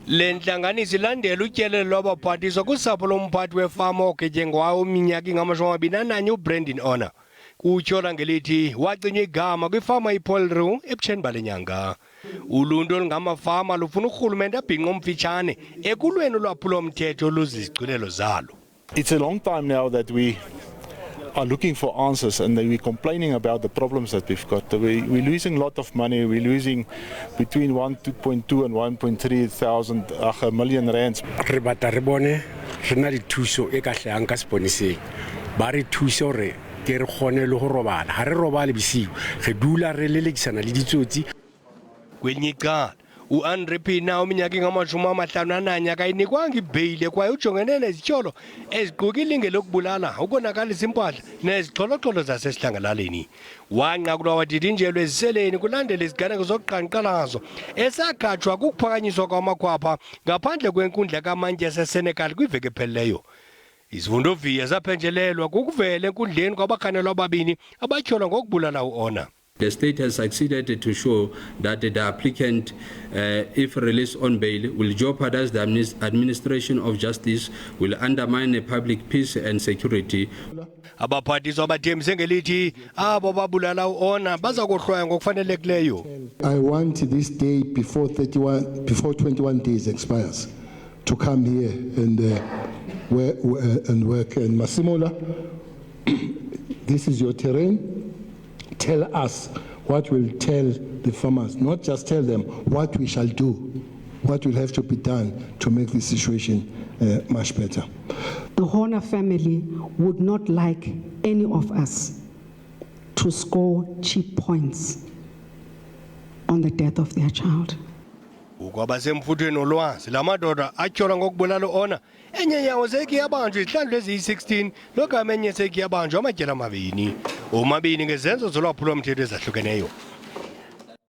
Le ntlanganiso ilandela utyelelo lwabaphathiswa kusapho lomphathi wefama ogejengwayo iminyaka engama-21 uBrandon Ona. Kutyhola ngelithi wacinywa igama kwifama iPolru ebutsheni bale nyanga. Uluntu olungamafama lufuna urhulumente abhinqe omfitshane ekulweni ulwaphulo-mthetho oluzizigcinelo zalo. It's a long time now that we are looking for answers and we're complaining about the problems that we've got. We're losing a lot of money. We're losing between 1.2 and 1.3 million rands. Re batla re bone re na le thuso e ka hlahang ka seponeseng. Ba re thuso re ke re kgone le go robala. Ha re robale bisiu. Re dula re lelekisana le ditsotsi. Kwelinye icala uAndre Pina ominyaka engama-51 akayinikwanga ibheyile kwaye ujongene nezityholo eziquka ilingelo lokubulala, ukonakalisa impahla nezixholo-xholo zasesihlangalaleni. Wanqakulwa wadidinjelwa eziseleni kulandela iziganeko zokuqhankqalazo esakhatshwa kukuphakanyiswa kwamakhwapha ngaphandle kwenkundla kamantyi yaseSenegal kwiveki ephelileyo. Izivundo-viya zaphenjelelwa kukuvela enkundleni kwabakhanelwa ababini abatyholwa ngokubulala uOna. The state has succeeded to show that the applicant, if released on bail, will jeopardize the administration of justice, will undermine the public peace and security. Abaphathiswa bathembise ngelithi abo babulala uOna baza kohlwaya ngokufanelekileyo. I want this day before 21 days expires to come here and work. And Masimola, this is your terrain. Tell us what will tell the farmers, not just tell them what we shall do, what will have to be done to make the situation much better. The Horner family would not like any of us to score cheap points on the death of their child. Ukwabasemfuthweni olwazi lamadoda atyholwa ngokubulala uOna enye yawo seki yabanjwa izihlandlo eziyi-16 logama enye seki yabanjwa amatyela amabini omabini ngezenzo zolwaphulo-mthetho ezahlukeneyo.